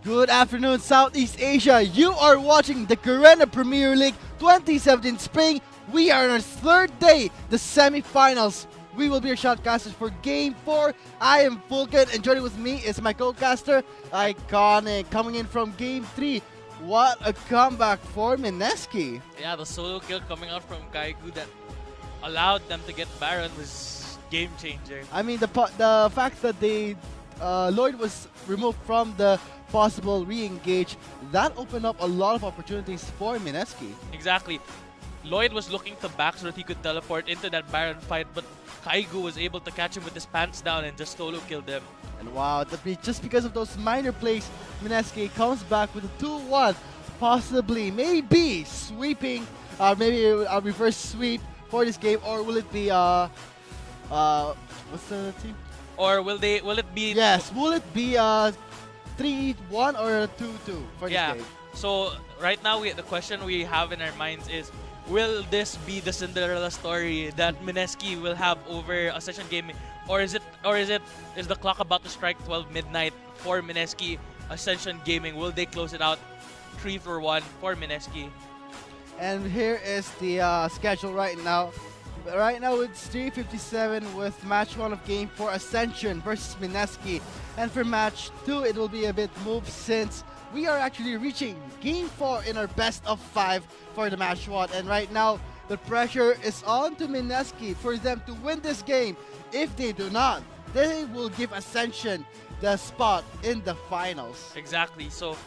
Good afternoon, Southeast Asia. You are watching the Garena Premier League 2017 Spring. We are on our third day, the semifinals. We will be your shotcasters for Game 4. I am Fulkin, and joining with me is my co-caster, Iconic, coming in from Game 3. What a comeback for Mineski. Yeah, the solo kill coming out from Kaigu that allowed them to get Baron was game-changing. I mean, the fact that Lloyd was removed from the possible re-engage, that opened up a lot of opportunities for Mineski. Exactly. Lloyd was looking to back so that he could teleport into that Baron fight, but Kaigu was able to catch him with his pants down and just solo killed him. And wow, just because of those minor plays, Mineski comes back with a 2-1, possibly, maybe sweeping, maybe a reverse sweep for this game, or will it be what's the team? Or will it be? Yes, will it be 3-1 or 2-2 for this game? So right now the question we have in our minds is, will this be the Cinderella story that Mineski will have over Ascension Gaming, or is the clock about to strike 12 midnight for Mineski? Ascension Gaming, will they close it out 3-1 for Mineski? And here is the schedule right now. Right now it's 3:57 with match 1 of Game 4, Ascension versus Mineski. And for match 2, it will be a bit moved since we are actually reaching Game 4 in our best of 5 for the match 1. And right now, the pressure is on to Mineski for them to win this game. If they do not, they will give Ascension the spot in the finals. Exactly. So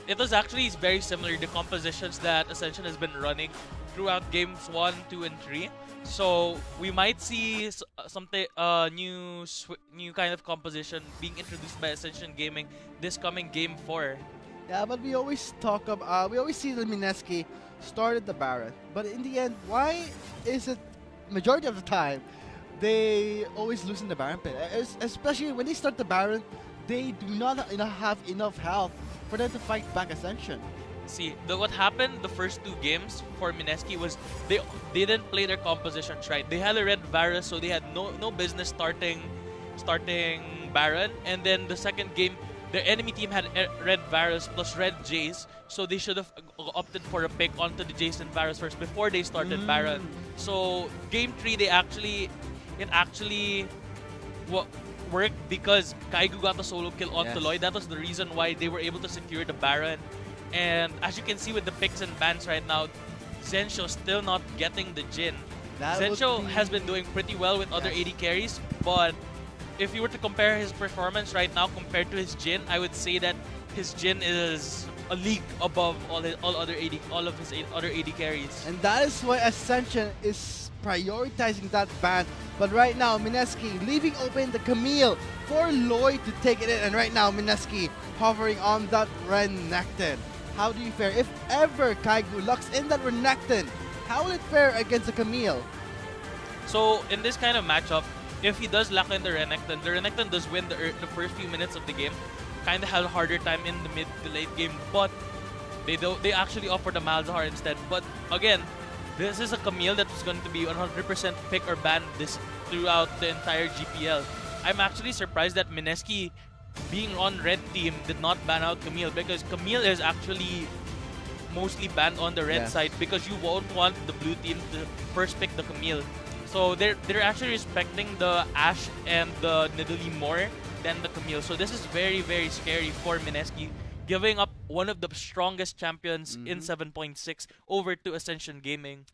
it was actually very similar, the compositions that Ascension has been running throughout games 1, 2, and 3. So we might see something new kind of composition being introduced by Ascension Gaming this coming Game 4. Yeah, but we always we always see that Mineski started the Baron, but in the end, why is it majority of the time they always lose in the Baron pit? Especially when they start the Baron, they do not have enough health for them to fight back Ascension. See, what happened the first 2 games for Mineski was they didn't play their compositions right. They had a red Varus, so they had no business starting Baron. And then the second game, their enemy team had red Varus plus red Jace, so they should have opted for a pick onto the Jace and Varus first before they started Baron. So Game 3, it actually worked because Kaigu got a solo kill onto Lloyd. That was the reason why they were able to secure the Baron. And as you can see with the picks and bans right now, Zensho still not getting the Jhin. Zensho has been doing pretty well with other AD carries, but if you were to compare his performance right now compared to his Jhin, I would say that his Jhin is a league above all of his other AD carries. And that is why Ascension is prioritizing that ban. But right now, Mineski leaving open the Camille for Lloyd to take it in. And right now, Mineski hovering on that Renekton. How do you fare? If ever Kaigu locks in that Renekton, how will it fare against the Camille? So in this kind of matchup, if he does lock in the Renekton does win the first few minutes of the game. Kind of had a harder time in the mid to late game, but they actually offer the Malzahar instead. But again, this is a Camille that was going to be 100% pick or ban throughout the entire GPL. I'm actually surprised that Mineski, being on red team, did not ban out Camille, because Camille is actually mostly banned on the red side because you won't want the blue team to first pick the Camille. So they're actually respecting the Ashe and the Nidalee more than the Camille. So this is very, very scary for Mineski, giving up one of the strongest champions in 7.6 over to Ascension Gaming.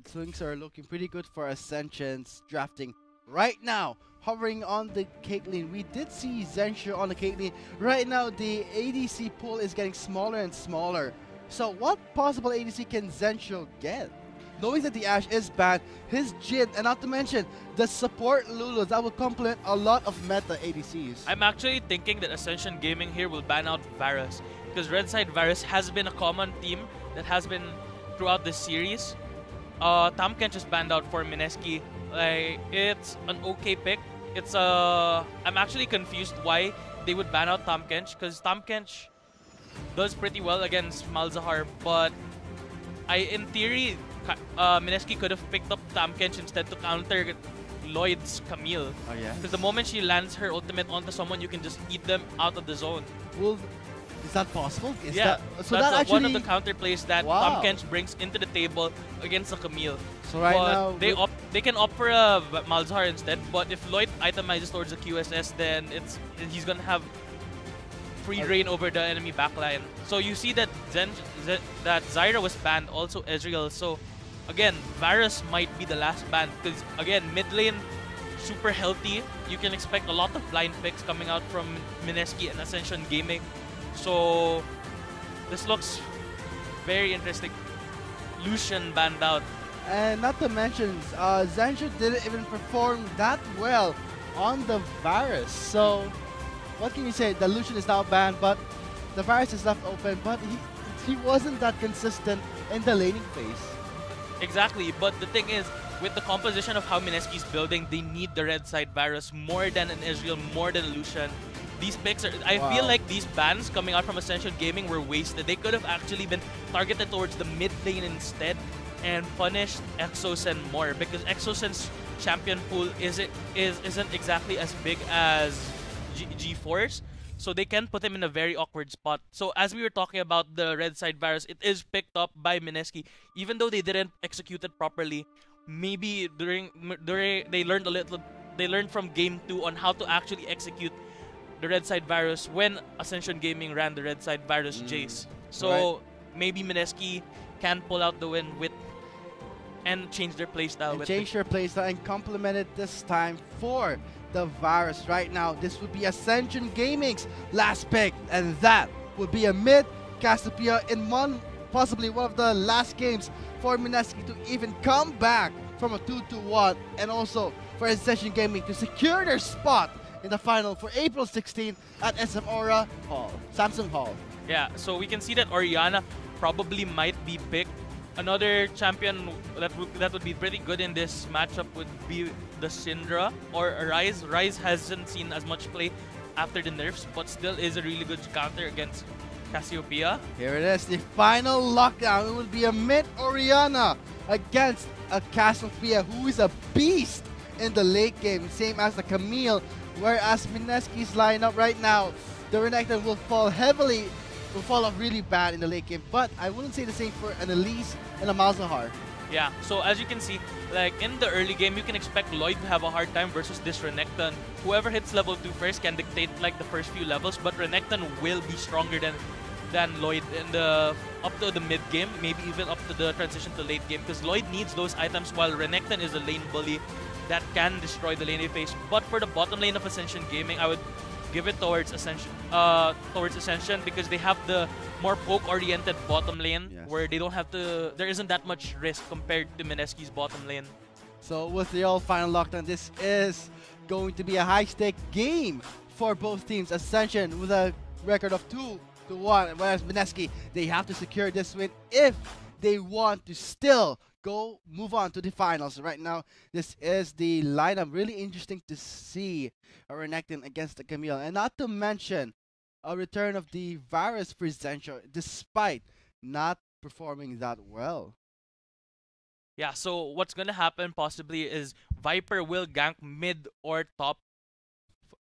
Things are looking pretty good for Ascension's drafting right now. Hovering on the Caitlyn, we did see Zensho on the Caitlyn. Right now, the ADC pool is getting smaller and smaller. So what possible ADC can Zensho get? Knowing that the Ashe is banned, his Jhin, and not to mention the support Lulu, that will complement a lot of meta ADCs. I'm actually thinking that Ascension Gaming here will ban out Varus, because red side Varus has been a common theme that has been throughout this series. Tahm Kench is banned out for Mineski. It's an okay pick. I'm actually confused why they would ban out Tahm Kench, because Tahm Kench does pretty well against Malzahar, but in theory, Mineski could have picked up Tahm Kench instead to counter Lloyd's Camille. Oh yeah. Because the moment she lands her ultimate onto someone, you can just eat them out of the zone. Well, is that possible? Is Yeah, that, so that's that actually one of the counter plays that Wow. Tom Kench brings into the table against the Camille. So right but now they can opt for a Malzahar instead. But if Lloyd itemizes towards the QSS, then he's gonna have free reign over the enemy backline. So you see that that Zyra was banned, also Ezreal. So again, Varus might be the last ban because again, mid lane super healthy. You can expect a lot of blind picks coming out from Mineski and Ascension Gaming. So this looks very interesting. Lucian banned out. And not to mention, Zenju didn't even perform that well on the Varus. So, what can you say? The Lucian is now banned, but the Varus is left open. But he wasn't that consistent in the laning phase. Exactly, but the thing is, with the composition of how Mineski's building, they need the red side Varus more than an Ezreal, more than a Lucian. These picks are, I feel like these bans coming out from Ascension Gaming were wasted. They could have actually been targeted towards the mid lane instead and punished Exos and more, because Exos' champion pool isn't exactly as big as G4's, so they can put him in a very awkward spot. So as we were talking about the red side Varus, it is picked up by Mineski, even though they didn't execute it properly. Maybe during they learned from game 2 on how to actually execute the red side Varus when Ascension Gaming ran the red side Varus Jace. So maybe Mineski can pull out the win with and change their playstyle. And complement it this time for the Varus. Right now, this would be Ascension Gaming's last pick, and that would be a mid Cassiopeia in possibly one of the last games for Mineski to even come back from a 2-1, and also for Ascension Gaming to secure their spot in the final for April 16 at SM Aura Hall, Samsung Hall. Yeah, so we can see that Orianna probably might be picked. Another champion that would be pretty good in this matchup would be the Syndra or Ryze. Ryze hasn't seen as much play after the nerfs, but still is a really good counter against Cassiopeia. Here it is, the final lockdown. It will be a mid Orianna against a Cassiopeia who is a beast in the late game, same as the Camille. Whereas Mineski's lineup right now, the Renekton will fall off really bad in the late game. But I wouldn't say the same for an Elise and a Malzahar. Yeah, so as you can see, like in the early game, you can expect Lloyd to have a hard time versus this Renekton. Whoever hits level 2 first can dictate like the first few levels, but Renekton will be stronger than Lloyd in the up to the mid game, maybe even up to the transition to late game, because Lloyd needs those items while Renekton is a lane bully that can destroy the lane phase. But for the bottom lane of Ascension Gaming, I would give it towards Ascension because they have the more poke-oriented bottom lane where they don't have to. There isn't that much risk compared to Mineski's bottom lane. So with the all final lockdown, this is going to be a high-stake game for both teams. Ascension with a record of 2-1, whereas Mineski, they have to secure this win if they want to still move on to the finals. Right now, this is the lineup. Really interesting to see a Renekton against the Camille, and not to mention a return of the Varus for Zencho, despite not performing that well. Yeah, so what's gonna happen possibly is Viper will gank mid or top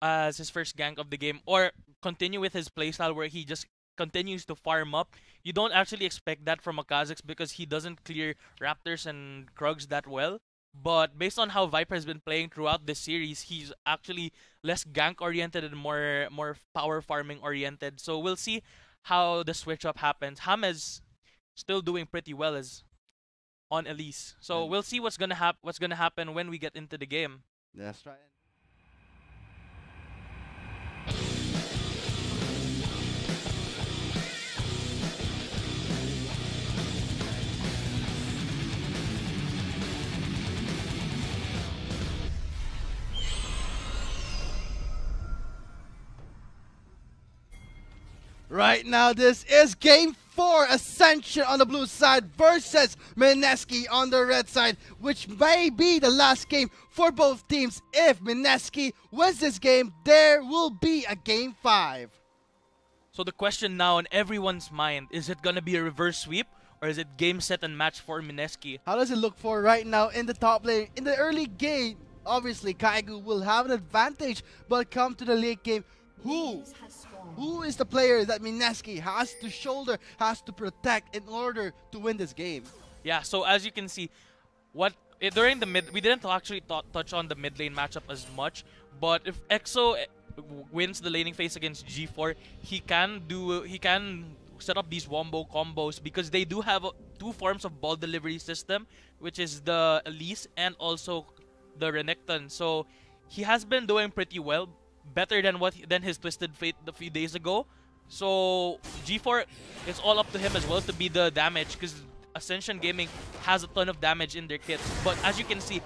as his first gank of the game, or continue with his playstyle where he just continues to farm up. You don't actually expect that from a Kha'Zix because he doesn't clear Raptors and Krugs that well. But based on how Viper has been playing throughout this series, he's actually less gank oriented and more power farming oriented. So we'll see how the switch up happens. Ham is still doing pretty well as on Elise. So we'll see what's gonna happen when we get into the game. That's right. Right now, this is Game 4, Ascension on the blue side versus Mineski on the red side, which may be the last game for both teams. If Mineski wins this game, there will be a Game 5. So the question now on everyone's mind, is it going to be a reverse sweep or is it game, set, and match for Mineski? How does it look for right now in the top lane? In the early game, Obviously, Kaigu will have an advantage, but come to the late game, who is the player that Mineski has to shoulder, has to protect in order to win this game? Yeah, so as you can see, during the mid, we didn't actually touch on the mid lane matchup as much, but if EXO wins the laning phase against G4, he can set up these wombo combos because they do have two forms of ball delivery system, which is the Elise and also the Renekton. So he has been doing pretty well, better than his Twisted Fate a few days ago. So G4, it's all up to him as well to be the damage because Ascension Gaming has a ton of damage in their kits. But as you can see,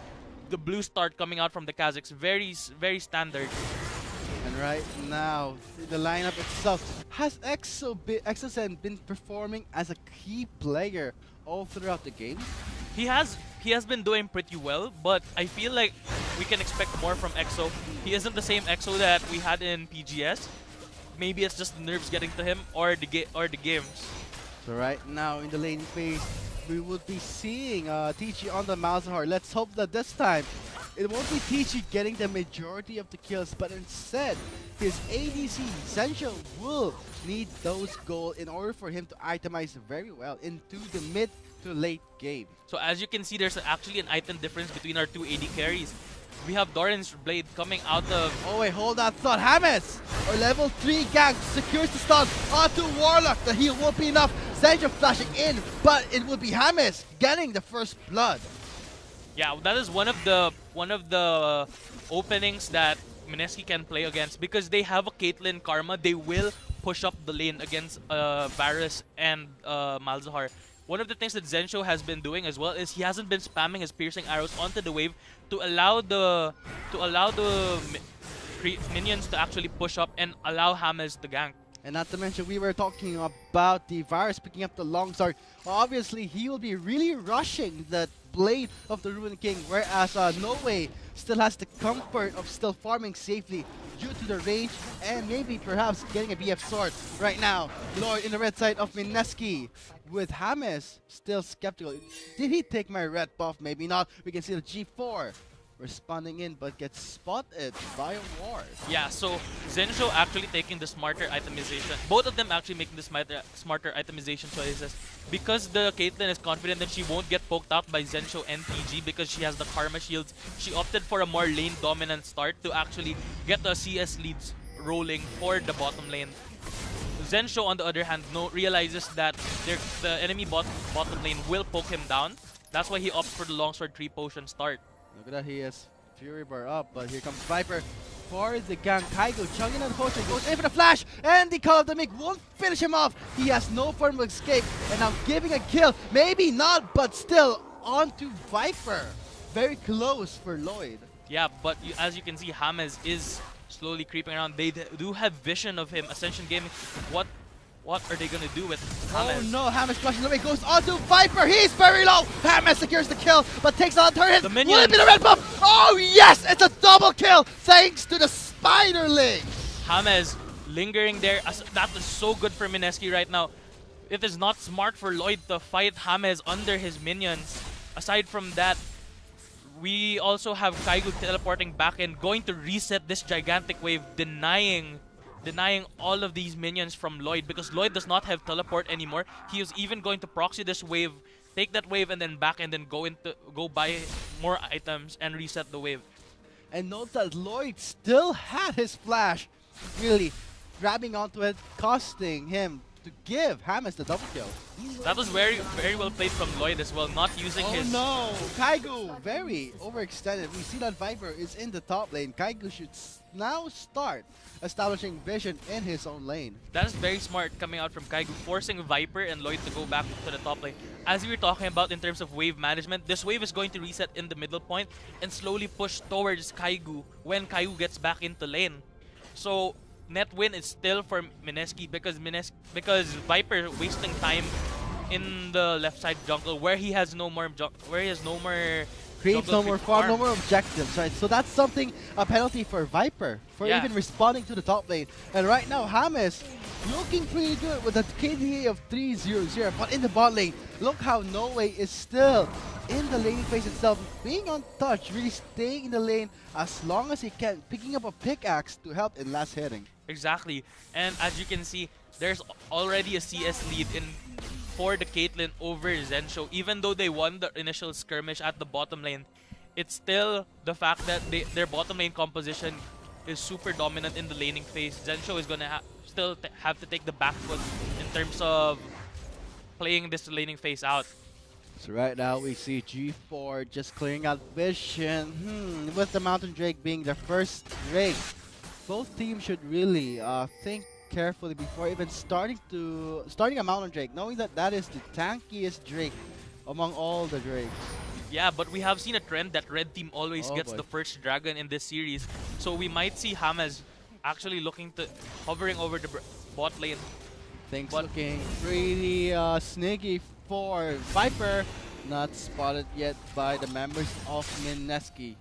the blue start coming out from the Kazakhs, very standard. And right now, the lineup itself, has Exosen been performing as a key player all throughout the game? He has been doing pretty well, but I feel like we can expect more from EXO. He isn't the same EXO that we had in PGS. Maybe it's just the nerves getting to him or the games. So right now in the lane phase, we would be seeing TG on the Malzahar. Let's hope that this time it won't be TG getting the majority of the kills, but instead his ADC Zensho will need those gold in order for him to itemize very well into the mid to late game. So as you can see, there's actually an item difference between our two AD carries. We have Doran's Blade coming out of... Oh wait, hold that thought. Hamas, our level 3 gang, secures the stun onto Warlock. The heal won't be enough. Zensho flashing in, but it will be Hamas getting the first blood. Yeah, that is one of the openings that Mineski can play against because they have a Caitlyn Karma. They will push up the lane against Varus and Malzahar. One of the things that Zensho has been doing as well is he hasn't been spamming his piercing arrows onto the wave to allow the minions to actually push up and allow Hamas to gank. And not to mention, we were talking about the Varus picking up the long sword. Obviously, he will be really rushing the Blade of the Ruined King, whereas No Way still has the comfort of still farming safely due to the range and maybe perhaps getting a BF sword. Right now, Lloyd in the red side of Mineski with Hamas still skeptical. Did he take my red buff? Maybe not. We can see the G4 responding in, but gets spotted by a ward. Yeah, so Zensho actually taking the smarter itemization. Both of them actually making the smarter itemization choices. Because the Caitlyn is confident that she won't get poked out by Zensho and PG because she has the Karma shields, she opted for a more lane dominant start to actually get the CS leads rolling for the bottom lane. Zensho, on the other hand, realizes that the enemy bottom lane will poke him down. That's why he opts for the longsword 3 potion start. Look at that, he has Fury Bar up, but here comes Viper for the gang. Kaigo chugging on the potion, goes in for the flash, and the Call of the Mig won't finish him off. He has no form of escape, and now giving a kill. Maybe not, but still onto Viper. Very close for Lloyd. Yeah, but as you can see, Hamas is slowly creeping around. They do have vision of him. Ascension Gaming, what are they gonna do with Hamas? Oh no, Hamas flushes away, goes onto Viper. He's very low. Hamas secures the kill, but takes on a turret. The minions. Will it be the red buff? Oh yes, it's a double kill thanks to the Spiderling. Hamas lingering there. That is so good for Mineski right now. It is not smart for Lloyd to fight Hamas under his minions. Aside from that, we also have Kaigu teleporting back and going to reset this gigantic wave, denying all of these minions from Lloyd because Lloyd does not have teleport anymore. He is even going to proxy this wave, take that wave and then back and then go buy more items and reset the wave. And note that Lloyd still had his flash, really grabbing onto it, costing him to give Hamas the double kill. That was very well played from Lloyd as well, not using his... Oh no! Kaigu very overextended. We see that Viper is in the top lane. Kaigu should now start establishing vision in his own lane. That is very smart coming out from Kaigu, forcing Viper and Lloyd to go back to the top lane. As we were talking about in terms of wave management, this wave is going to reset in the middle point and slowly push towards Kaigu when Kaigu gets back into lane. So net win is still for Mineski because Viper wasting time in the left side jungle where he has no more Creates Jungle no more creep farm, no farm. more objectives, right? So that's something, a penalty for Viper, for Yeah. even responding to the top lane. And right now, James looking pretty good with a KDA of 3-0-0. But in the bot lane, look how No Way is still in the laning phase itself, being untouched, really staying in the lane as long as he can, picking up a pickaxe to help in last hitting. Exactly. And as you can see, there's already a CS lead in for the Caitlyn over Zensho. Even though they won the initial skirmish at the bottom lane, it's still the fact that their bottom lane composition is super dominant in the laning phase. Zensho is gonna still have to take the back foot in terms of playing this laning phase out. So right now we see G4 just clearing out vision. With the Mountain Drake being the first Drake, both teams should really think carefully before even starting a Mountain Drake, knowing that that is the tankiest Drake among all the Drakes. Yeah, but we have seen a trend that red team always Oh gets boy. the first dragon in this series. So we might see James actually looking to hovering over the bot lane. Things But- looking pretty sneaky for Viper, not spotted yet by the members of Mineski.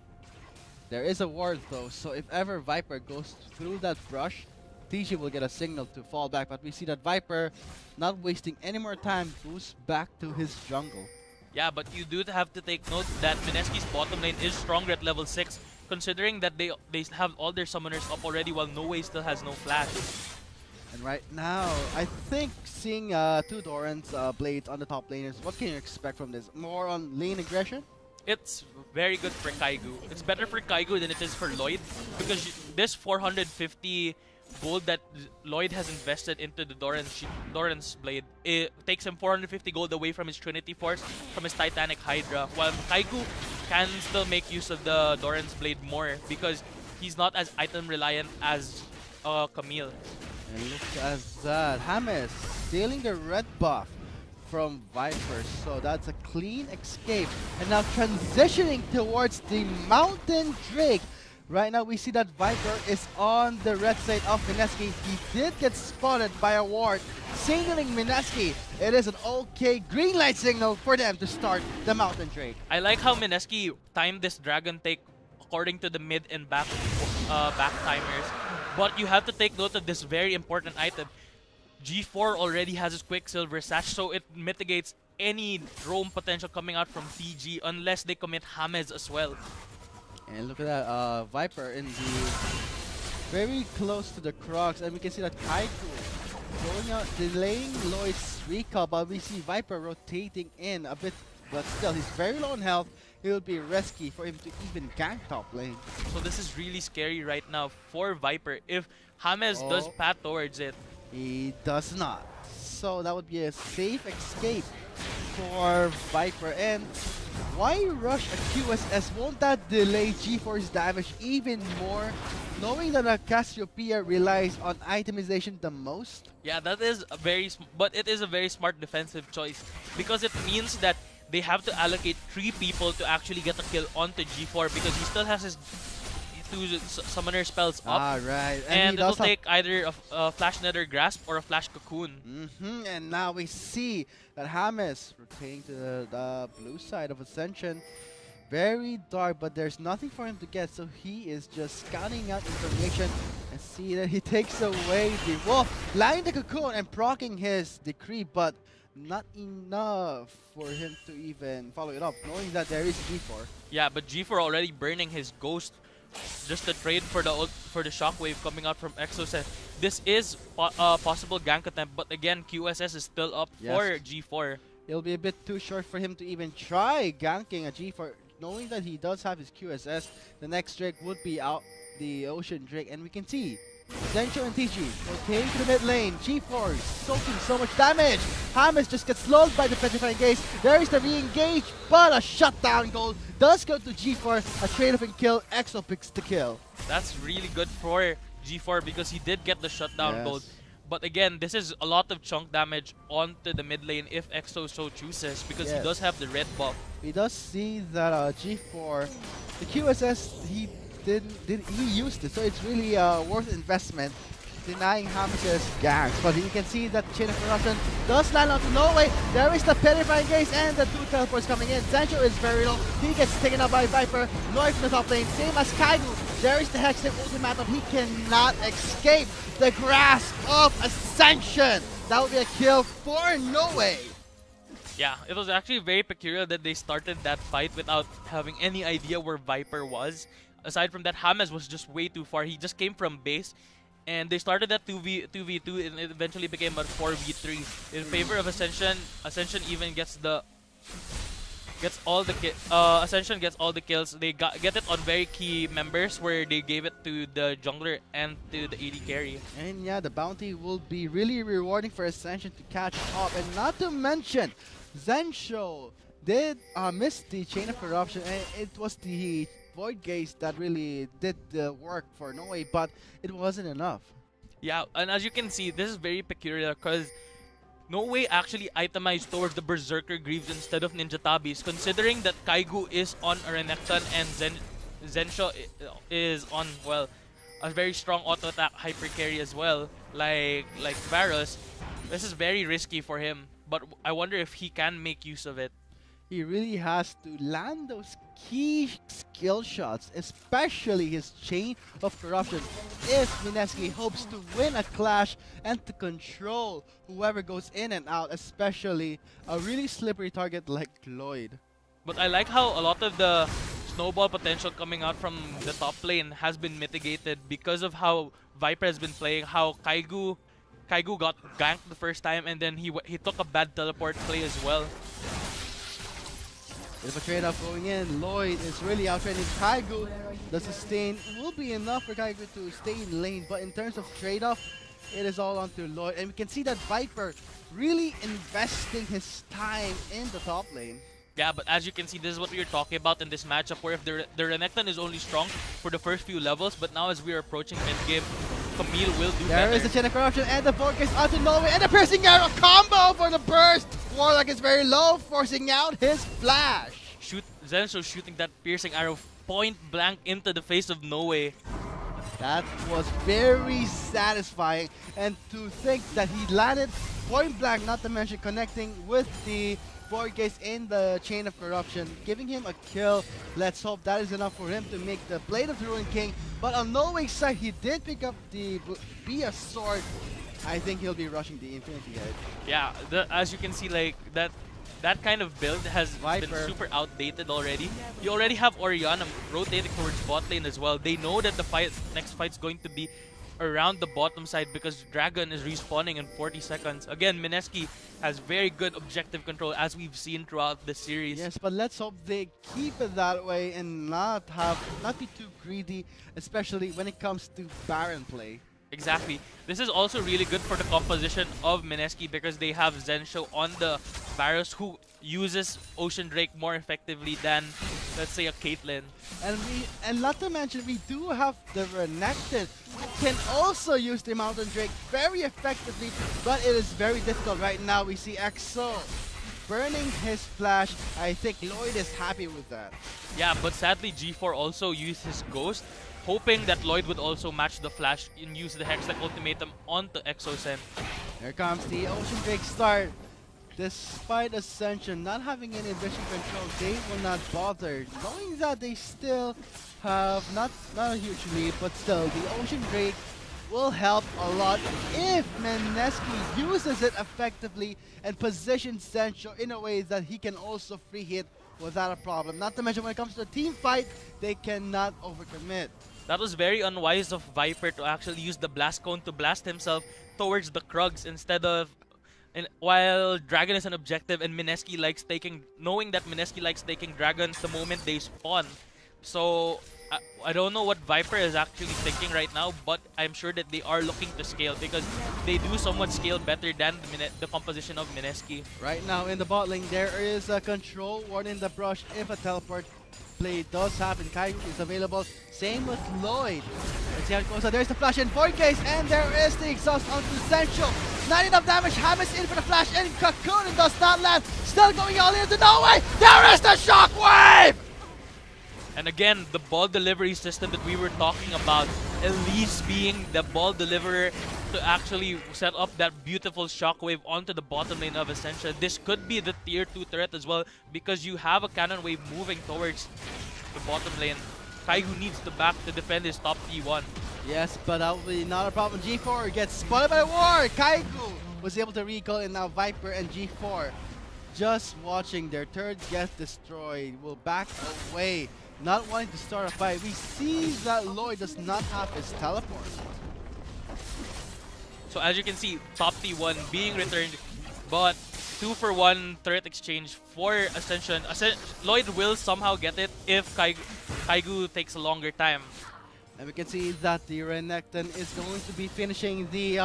There is a ward though, so if ever Viper goes through that brush, TG will get a signal to fall back, but we see that Viper, not wasting any more time, goes back to his jungle. Yeah, but you do have to take note that Mineski's bottom lane is stronger at level 6, considering that they have all their summoners up already while No Way still has no flash. And right now, I think seeing two Doran's blades on the top laners, what can you expect from this? More on lane aggression? It's very good for Kaigu. It's better for Kaigu than it is for Lloyd, because this 450 gold that Lloyd has invested into the Doran's blade, it takes him 450 gold away from his Trinity Force, from his Titanic Hydra, while Kaigu can still make use of the Doran's blade more because he's not as item reliant as Camille. And look at that, James stealing the red buff from Viper, so that's a clean escape. And now transitioning towards the Mountain Drake. Right now we see that Viper is on the red side of Mineski. He did get spotted by a ward, signaling Mineski. It is an okay green light signal for them to start the Mountain Drake. I like how Mineski timed this dragon take according to the mid and back timers. But you have to take note of this very important item. G4 already has his Quicksilver Sash, so it mitigates any roam potential coming out from TG unless they commit James as well. And look at that, Viper in the very close to the Crocs, and we can see that Kaiku going out, delaying Lloyd's recall, but we see Viper rotating in a bit, but still, he's very low on health. It will be risky for him to even gank top lane. So this is really scary right now for Viper. If James does path towards it, He does not. So that would be a safe escape for Viper. And why rush a QSS? Won't that delay G4's damage even more? Knowing that a Cassiopeia relies on itemization the most? yeah, that is a but it is a very smart defensive choice because it means that they have to allocate 3 people to actually get a kill onto G4 because he still has his 2 summoner spells up. Ah, right. And he it'll does have take either a Flash Nether Grasp or a Flash Cocoon. And now we see that James rotating to the blue side of Ascension. Very dark, but there's nothing for him to get, so he is just scanning out information and see that he takes away the wolf, landing the cocoon and proccing his decree, but not enough for him to even follow it up, knowing that there is G4. Yeah, but G4 already burning his Ghost just to trade for the Shockwave coming out from Exos. This is a possible gank attempt, but again, QSS is still up for G4. It'll be a bit too short for him to even try ganking a G4, knowing that he does have his QSS. The next Drake would be out the Ocean Drake, and we can see Zensho and TG rotating to the mid lane. G4 soaking so much damage. James just gets slowed by the Petrifying Gaze. There is the re-engage, but a shutdown goal does go to G4. A trade-off and kill. Exo picks the kill. That's really good for G4 because he did get the shutdown gold. But again, this is a lot of chunk damage onto the mid lane if Exo so chooses because he does have the red buff. We does see that G4, the QSS, he used it, so it's really worth investment denying Hamza's ganks. But you can see that Chain of Corruption does land onto Norway. There is the Petrifying Gaze and the 2 teleports coming in. Zencho is very low. He gets taken out by Viper. Norway from the top lane. Same as Kaigu. There is the Hextech ultimatum. He cannot escape the grasp of Ascension. That would be a kill for Norway. Yeah, it was actually very peculiar that they started that fight without having any idea where Viper was. Aside from that, James was just way too far. He just came from base, and they started that 2v2, and it eventually became a 4v3 in favor of Ascension. Ascension even gets all the Ascension gets all the kills. They get it on very key members where they gave it to the jungler and to the AD carry. And yeah, the bounty will be really rewarding for Ascension to catch up. And not to mention, Zencho did miss the Chain of Corruption, and it was the Void Gaze that really did the work for Norway, but it wasn't enough. Yeah, and as you can see, this is very peculiar because Norway actually itemized towards the Berserker Greaves instead of Ninja Tabis, considering that Kaigu is on a Renekton and Zencho is on, well, a very strong auto attack hyper carry as well, like Varus. This is very risky for him, but I wonder if he can make use of it. He really has to land those key skill shots, especially his Chain of Corruption, if Mineski hopes to win a clash and to control whoever goes in and out, especially a really slippery target like Lloyd. But I like how a lot of the snowball potential coming out from the top lane has been mitigated because of how Viper has been playing, how Kaigu got ganked the first time, and then he took a bad teleport play as well. If a trade-off going in, Lloyd is really outtraining Kaigu. The sustain will be enough for Kaigu to stay in lane, but in terms of trade-off, it is all onto Lloyd. And we can see that Viper really investing his time in the top lane. Yeah, but as you can see, this is what we were talking about in this matchup, where if the Renekton is only strong for the first few levels, but now as we are approaching mid-game, Camille will do better. There is the Chain of Corruption and the focus onto Norway, and the Piercing Arrow combo for the burst! Warlock is very low, forcing out his flash. Zencho shooting that Piercing Arrow point blank into the face of Norway. That was very satisfying, and to think that he landed point blank, not to mention connecting with the Void Gaze in the Chain of Corruption, giving him a kill. Let's hope that is enough for him to make the Blade of the Ruined King. But on Norway's side, he did pick up the Bia Sword. I think he'll be rushing the Infinity Head. Yeah, as you can see, like that kind of build has been super outdated already. You already have Orianna rotating towards bot lane as well. They know that the next fight's going to be around the bottom side because Dragon is respawning in 40 seconds. Again, Mineski has very good objective control as we've seen throughout the series. Yes, but let's hope they keep it that way and not be too greedy, especially when it comes to Baron play. Exactly. This is also really good for the composition of Mineski because they have Zencho on the Varus who uses Ocean Drake more effectively than, let's say, a Caitlyn. And not to mention, we do have the Renekton who can also use the Mountain Drake very effectively, but it is very difficult right now. We see EXO burning his flash. I think Lloyd is happy with that. Yeah, but sadly G4 also used his Ghost, hoping that Lloyd would also match the flash and use the Hextech ultimatum onto EXO-Sen. Here comes the Ocean Drake start. Despite Ascension not having any vision control, they will not bother, knowing that they still have not a huge lead, but still the Ocean Drake will help a lot if Mineski uses it effectively and positions Zencho in a way that he can also free hit without a problem. Not to mention when it comes to a team fight, they cannot overcommit. That was very unwise of Viper to actually use the Blast Cone to blast himself towards the Krugs instead of... while Dragon is an objective and Mineski likes taking... knowing that Mineski likes taking Dragons the moment they spawn. So, I don't know what Viper is actually thinking right now, but I'm sure that they are looking to scale because they do somewhat scale better than the composition of Mineski. Right now in the bot lane, there is a control ward in the brush if a teleport play does happen. Kaigu is available. Same with Lloyd. Let's see how it goes. So there's the flash in Void Gaze, and there is the exhaust onto Zencho. Not enough damage. Hammers in for the flash, and Cocoon does not land. Still going all into Norway. There is the shockwave! And again, the ball delivery system that we were talking about Elise being the ball deliverer to actually set up that beautiful shockwave onto the bottom lane of Ascension. This could be the tier 2 turret as well because you have a cannon wave moving towards the bottom lane. Kaigu needs to back to defend his top T1. Yes, but that will be not a problem. G4 gets spotted by War. Kaigu was able to recall, and now Viper and G4 just watching their turrets get destroyed will back away, not wanting to start a fight. We see that Lloyd does not have his teleport. So as you can see, top T1 being returned, but 2-for-1 turret exchange for Ascension. Lloyd will somehow get it if Kaigu takes a longer time. And we can see that the Renekton is going to be finishing the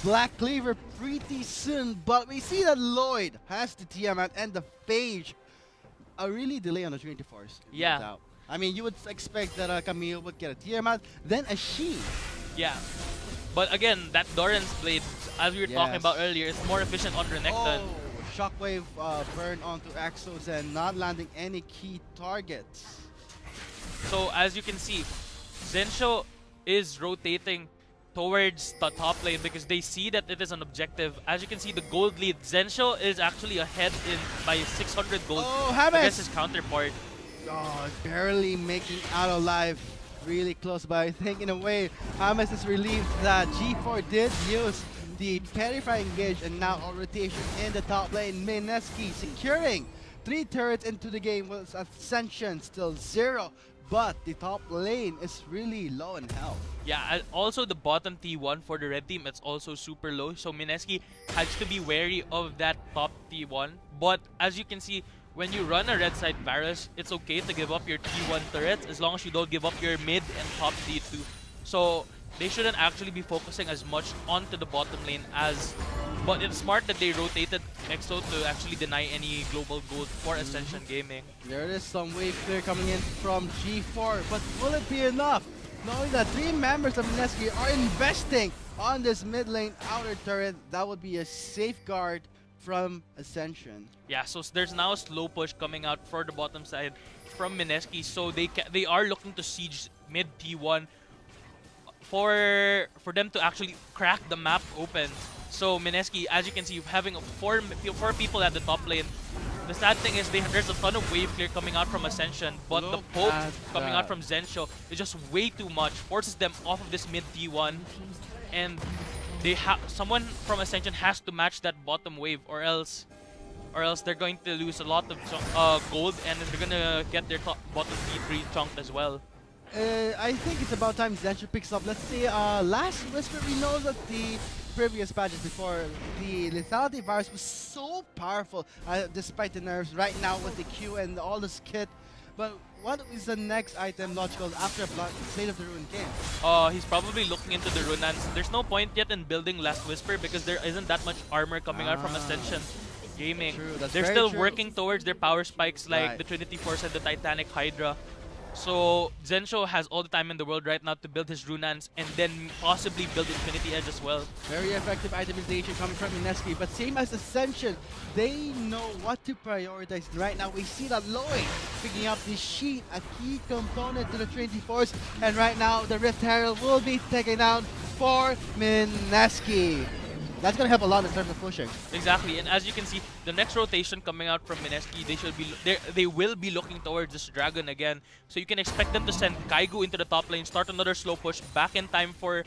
Black Cleaver pretty soon. But we see that Lloyd has the Tiamat and the Phage. A really delay on the Trinity Force. Yeah. No doubt. I mean, you would expect that Camille would get a Tiamat, then a She. Yeah. But again, that Doran's Blade, as we were talking about earlier, is more efficient on Renekton. Oh, Shockwave burn onto Exos and not landing any key targets. So as you can see, Zensho is rotating towards the top lane because they see that it is an objective. As you can see, the gold lead, Zensho is actually ahead by 600 gold against his counterpart. Oh, barely making out alive. Really close, but I think in a way, Hamas is relieved that G4 did use the Perify engage and now all rotation in the top lane. Mineski securing 3 turrets into the game with Ascension still 0. But the top lane is really low in health. Yeah, also the bottom T1 for the red team, it's also super low. So Mineski has to be wary of that top T1. But as you can see, when you run a red side Varus, it's okay to give up your T1 turrets as long as you don't give up your mid and top T2. So they shouldn't actually be focusing as much onto the bottom lane as... But it's smart that they rotated Exo to actually deny any global gold for Ascension Gaming. There is some wave clear coming in from G4, but will it be enough? Knowing that 3 members of Mineski are investing on this mid lane outer turret, that would be a safeguard from Ascension. Yeah, so there's now a slow push coming out for the bottom side from Mineski, so they are looking to siege mid T1 for them to actually crack the map open. So Mineski, as you can see, having 4 people at the top lane. The sad thing is there's a ton of wave clear coming out from Ascension, but the poke coming out from Zensho is just way too much, forces them off of this mid T1, and someone from Ascension has to match that bottom wave, or else they're going to lose a lot of gold, and they're gonna get their bottom T3 chunked as well. I think it's about time Zensho picks up. Let's see, last Whisper, we know that the previous patches before, the lethality virus was so powerful despite the nerfs right now with the Q and all this kit. But what is the next item logical after Blade of the Ruin game? He's probably looking into the Runans. There's no point yet in building Last Whisper because there isn't that much armor coming out from Ascension Gaming. They're still working towards their power spikes like the Trinity Force and the Titanic Hydra. So Zensho has all the time in the world right now to build his Runans and then possibly build Infinity Edge as well. Very effective itemization coming from Mineski, but same as Ascension, they know what to prioritize. Right now we see that Lloyd picking up the sheet, a key component to the Trinity Force, and right now the Rift Herald will be taken out for Mineski. That's going to help a lot in terms of pushing. Exactly, and as you can see, the next rotation coming out from Mineski, they will be looking towards this Dragon again. So you can expect them to send Kaigu into the top lane, start another slow push, back in time for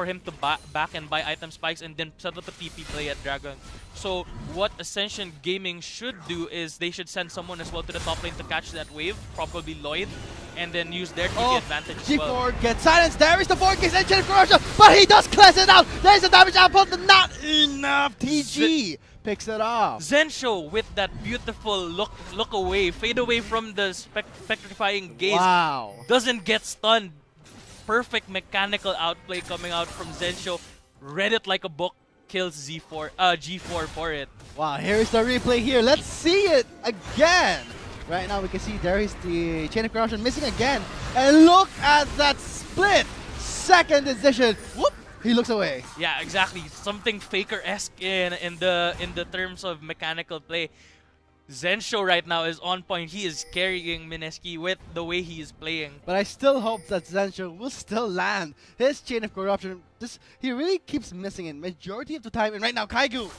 him to back and buy item spikes, and then set up a TP play at Dragon. So what Ascension Gaming should do is they should send someone as well to the top lane to catch that wave, probably Lloyd, and then use their TP advantage as well. G4 gets silenced. There is the 4K's engine corruption, but he does cleanse it out. There's the damage output, not enough. TG picks it off. Zensho with that beautiful look away, fade away from the spectrifying gaze. Wow. Doesn't get stunned. Perfect mechanical outplay coming out from Zensho. Read it like a book. Kills G4 for it. Wow, here's the replay here. Let's see it again. Right now we can see there is the chain of corruption missing again. And look at that split. Second decision. Whoop. He looks away. Yeah, exactly. Something Faker-esque in the terms of mechanical play. Zensho right now is on point. He is carrying Mineski with the way he is playing. But I still hope that Zensho will still land his chain of corruption. He really keeps missing it majority of the time. And right now, Kaigu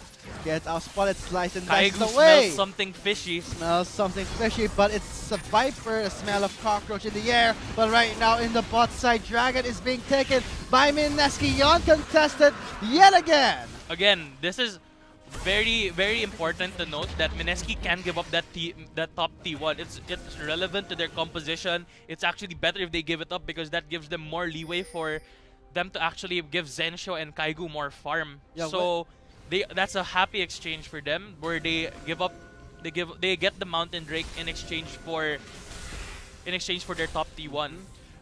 gets out spotted, slice, and that's Kaigu the way. smells something fishy. Smells something fishy, but it's a Viper, a smell of cockroach in the air. But right now, in the bot side, Dragon is being taken by Mineski, uncontested yet again. Again, this is very, very important to note that Mineski can give up that top T1. It's relevant to their composition. It's actually better if they give it up because that gives them more leeway for them to actually give Zensho and Kaigu more farm. Yeah, so that's a happy exchange for them where they give up, they get the Mountain Drake in exchange for their top T1.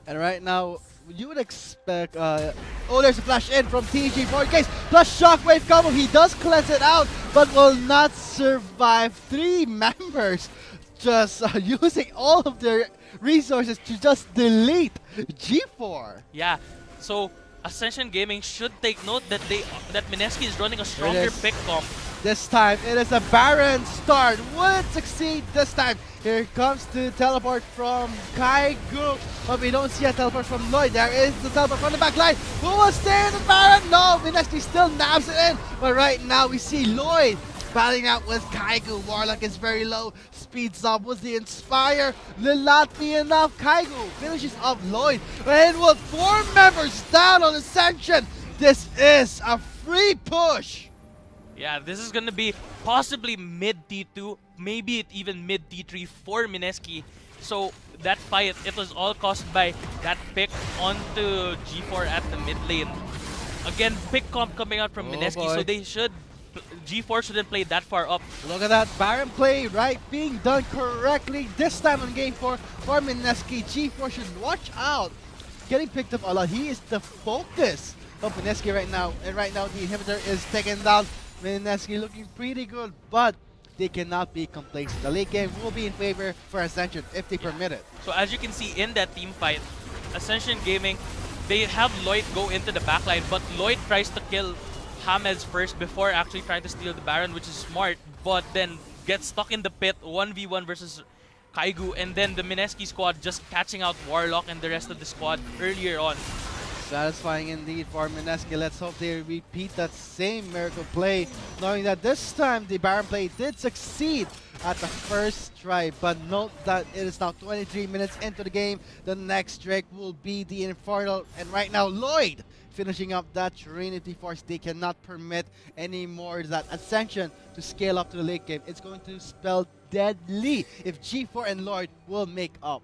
And right now, you would expect, oh, there's a flash in from TG for case, plus shockwave combo, he does cleanse it out, but will not survive. 3 members just using all of their resources to just delete G4. Yeah, so Ascension Gaming should take note that Mineski is running a stronger pick comp. This time, it is a Baron start. Will it succeed this time? Here comes the teleport from Kaigu. But we don't see a teleport from Lloyd. There is the teleport from the back line. Who will stay in the Baron? No, Mineski still nabs it in. But right now, we see Lloyd battling out with Kaigu. Warlock is very low. Speeds up with the Inspire. Will not be enough. Kaigu finishes off Lloyd. And with 4 members down on Ascension, this is a free push. Yeah, this is gonna be possibly mid T2, maybe even mid T3 for Mineski. So that fight, it was all caused by that pick onto G4 at the mid lane. Again, pick comp coming out from Mineski, so they should, G4 shouldn't play that far up. Look at that Baron play, right? Being done correctly this time on game 4 for Mineski. G4 should watch out. Getting picked up a lot. He is the focus of Mineski right now. And right now, the inhibitor is taken down. Mineski looking pretty good, but they cannot be complacent. The late game will be in favor for Ascension if they permit it. So as you can see in that team fight, Ascension Gaming, they have Lloyd go into the backline, but Lloyd tries to kill Hamez first before actually trying to steal the Baron, which is smart, but then gets stuck in the pit 1v1 versus Kaigu, and then the Mineski squad just catching out Warlock and the rest of the squad earlier on. Satisfying indeed for Mineski. Let's hope they repeat that same miracle play, knowing that this time the Baron play did succeed at the first try. But note that it is now 23 minutes into the game. The next Drake will be the Infernal, and right now Lloyd finishing up that Trinity Force. They cannot permit any more that Ascension to scale up to the late game. It's going to spell deadly if G4 and Lloyd will make up.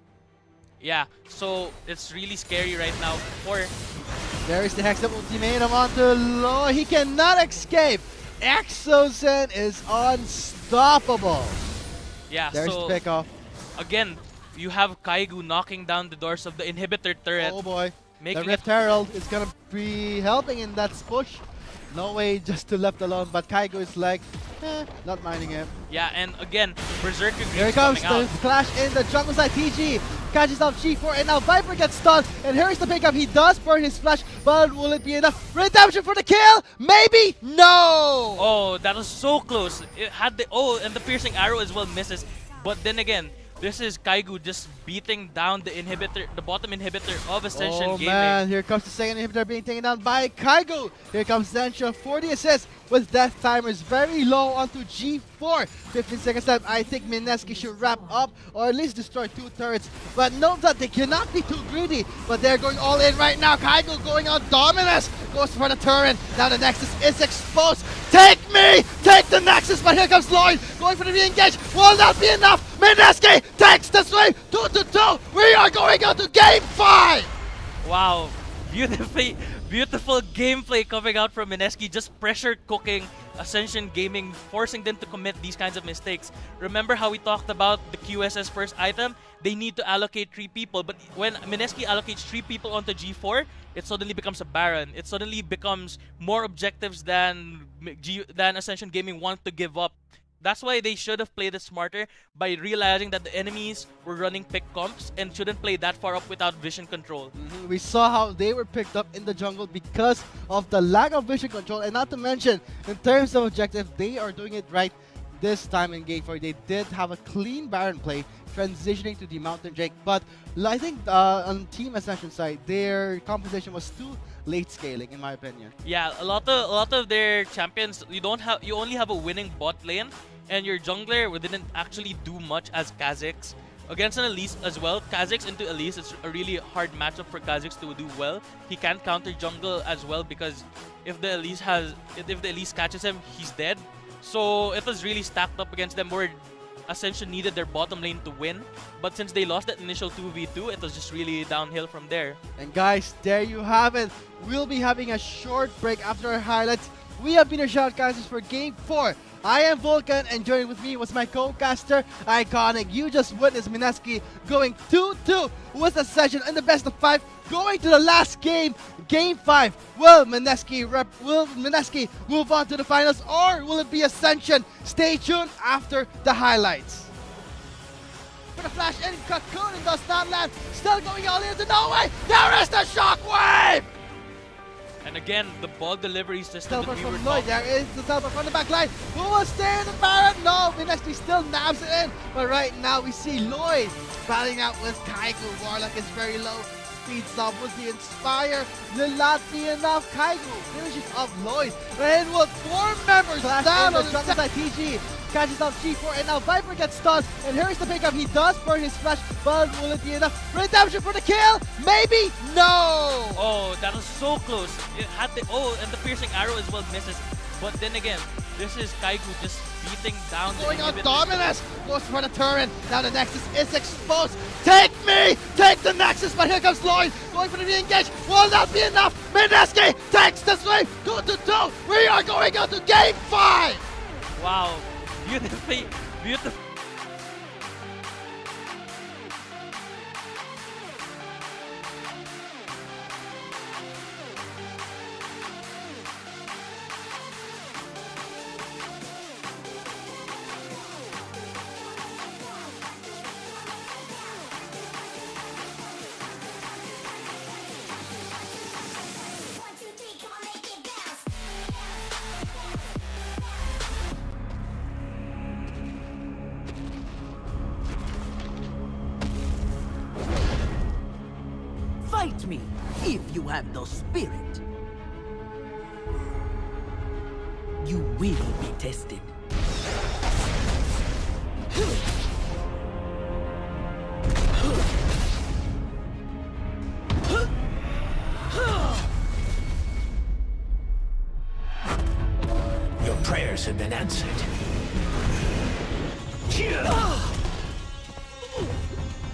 Yeah, so it's really scary right now for... There is the Hex Up ultimatum onto Lloyd. He cannot escape. Exozen is unstoppable. Yeah, there's so the pick off. Again, you have Kaigu knocking down the doors of the inhibitor turret. Oh boy. Making the Rift Herald is gonna be helping in that push. No way just to left alone, but Kaigu is like, not minding him. Yeah, and again, Berserker Greaves here comes coming the out. clash in the jungle side. TG catches off G4, and now Viper gets stunned. And here's the pickup. He does burn his flash, but will it be enough? Redemption for the kill? Maybe? No! Oh, that was so close. It had the and the piercing arrow as well misses. But then again, this is Kaigu just beating down the inhibitor, the bottom inhibitor of Ascension Gaming. Oh man, here comes the second inhibitor being taken down by Kaigu. Here comes Zensho for the assist with death timers very low onto G4. 15 seconds left. I think Mineski should wrap up or at least destroy 2 turrets. But note that they cannot be too greedy. But they're going all in right now. Kaigu going on dominance. Goes for the turret. Now the Nexus is exposed. Take me! Take the Nexus! But here comes Lloyd going for the re-engage. Will not be enough. Mineski takes the swing. 2-2. We are going on to game 5. Wow, beautiful gameplay coming out from Mineski, just pressure cooking Ascension Gaming, forcing them to commit these kinds of mistakes. Remember how we talked about the QSS first item? They need to allocate 3 people, but when Mineski allocates 3 people onto G4, it suddenly becomes a Baron. It suddenly becomes more objectives than Ascension Gaming want to give up. That's why they should have played it smarter by realizing that the enemies were running pick comps and shouldn't play that far up without vision control. We saw how they were picked up in the jungle because of the lack of vision control, and not to mention, in terms of objective, they are doing it right. this time in Game 4, they did have a clean Baron play, transitioning to the Mountain Drake. But I think on Team Ascension side, their composition was too late scaling, in my opinion. Yeah, a lot of their champions, you only have a winning bot lane, and your jungler didn't actually do much as Kha'Zix. Against an Elise as well, Kha'Zix into Elise, it's a really hard matchup for Kha'Zix to do well. He can't counter jungle as well because if the Elise catches him, he's dead. So it was really stacked up against them where Ascension needed their bottom lane to win. But since they lost that initial 2v2, it was just really downhill from there. And guys, there you have it. We'll be having a short break after our highlights. We have been your shoutcasters for Game 4. I am Vulcan, and joining with me was my co-caster, Iconic. You just witnessed MSK going 2-2 with Ascension in the best of 5, going to the last game, Game 5. Will MSK move on to the finals, or will it be Ascension? Stay tuned after the highlights. For the flash in, Cocoon does not land. Still going all into no way. There is the shockwave! And again, the ball delivery system Teleport that we were from Lloyd, talking. there is the teleport from the back line. Who will stay in the Baron? No, MSK still nabs it in. But right now we see Lloyd battling out with Kaigu. Warlock is very low. Speeds up with the Inspire. Will not be enough. Kaigu finishes off Lloyd. And with 4 members down on the side, TG catches off G4, and now Viper gets stunned. And here's the pickup. He does burn his flash, but will it be enough? Redemption for the kill? Maybe? No! Oh, that was so close. It had and the piercing arrow as well misses. But then again, this is Kaigu just beating down the Going on inhibitors. Dominus! Goes for the turret. Now the Nexus is exposed. Take me! Take the Nexus! But here comes Lloyd. Going for the re-engage. Will not be enough. MSK takes the sweep. 2-2. We are going on to Game 5! Wow. Beautiful. Fight me, if you have the spirit. You will be tested. Your prayers have been answered.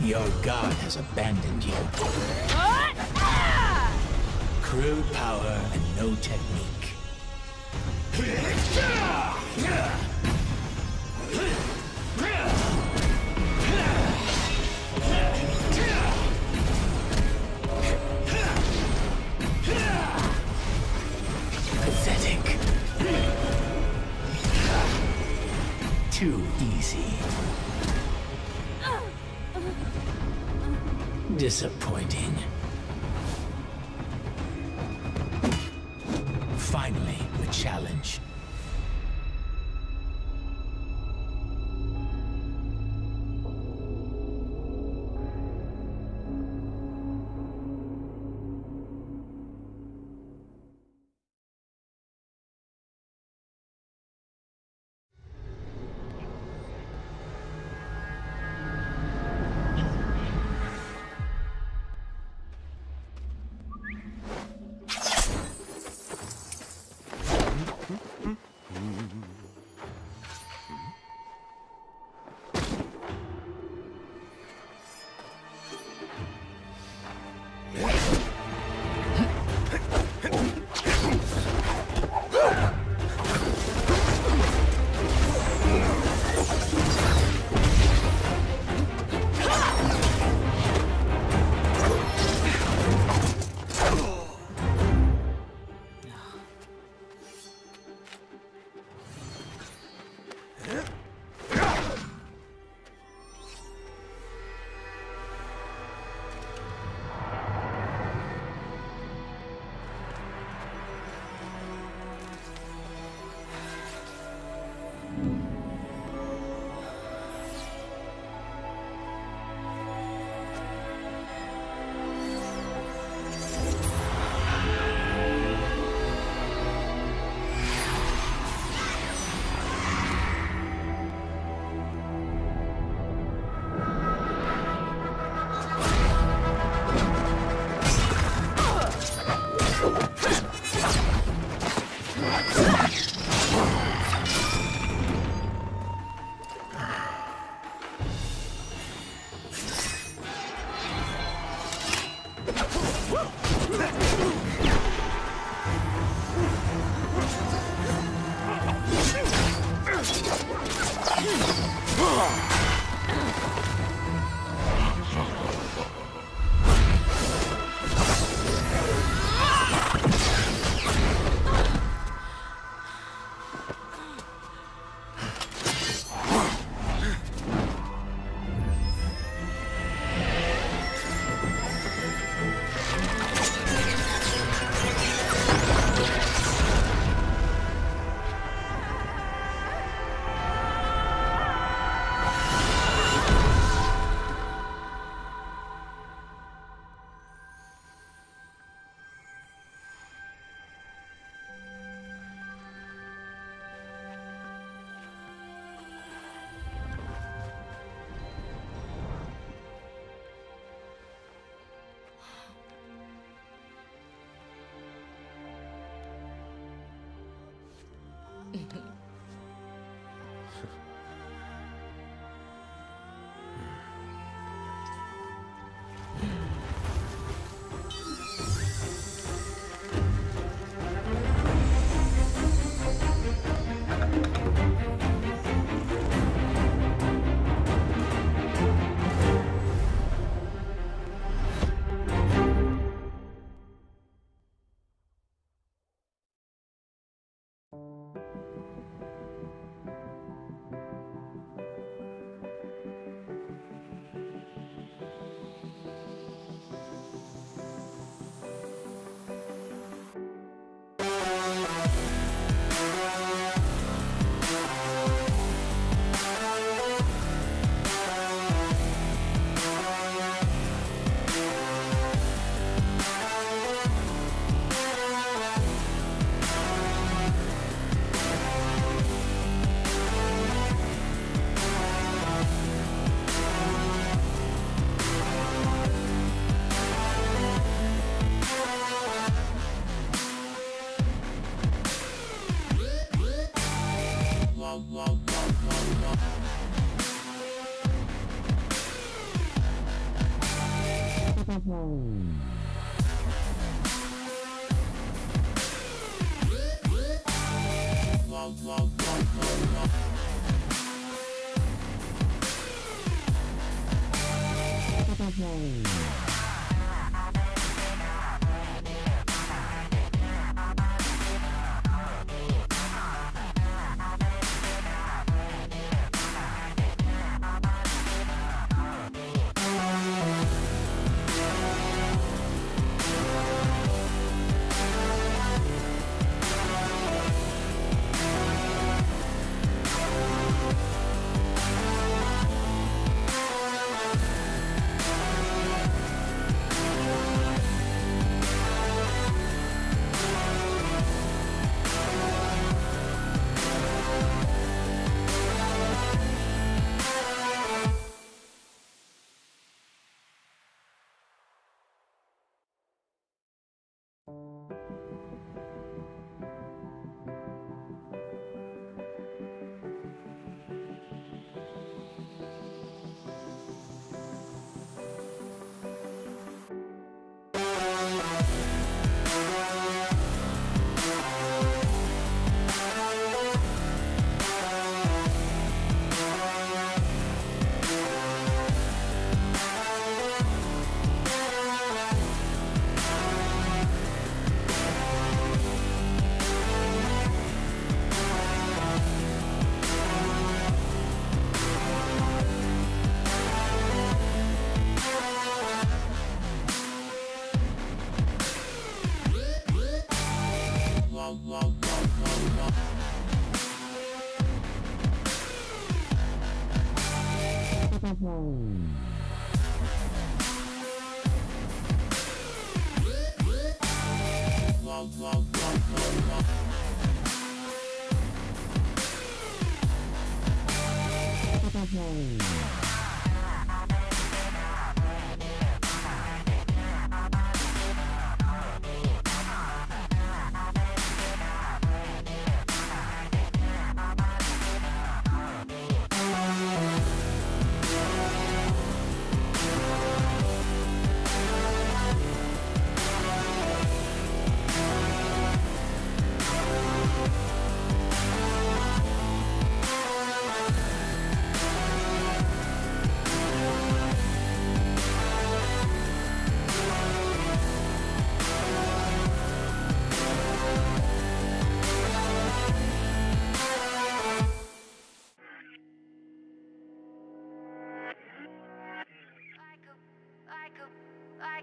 Your god has abandoned you. Crude power and no technique. Pathetic. Too easy. Disappointing. Finally, the challenge.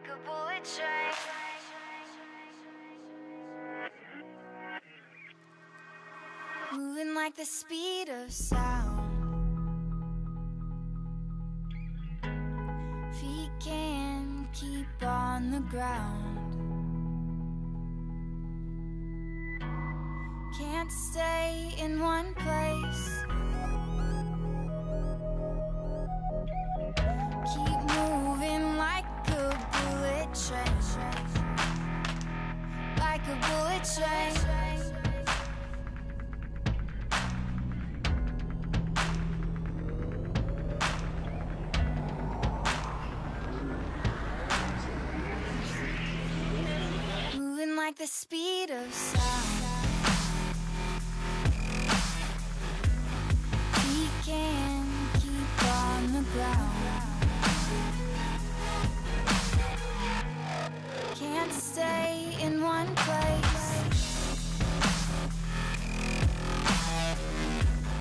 like a bullet train. Moving like the speed of sound. Feet can't keep on the ground. Can't stay in one place. Keep moving like a bullet train. Like a bullet train. Moving like the speed of sound. We can keep on the ground. Can't stay in one place.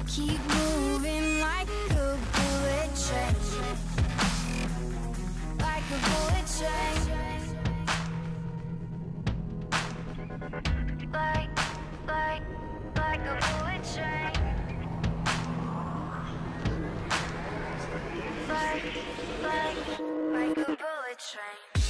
Keep moving like a bullet train. Like a bullet train. Like a bullet train. Like a bullet train.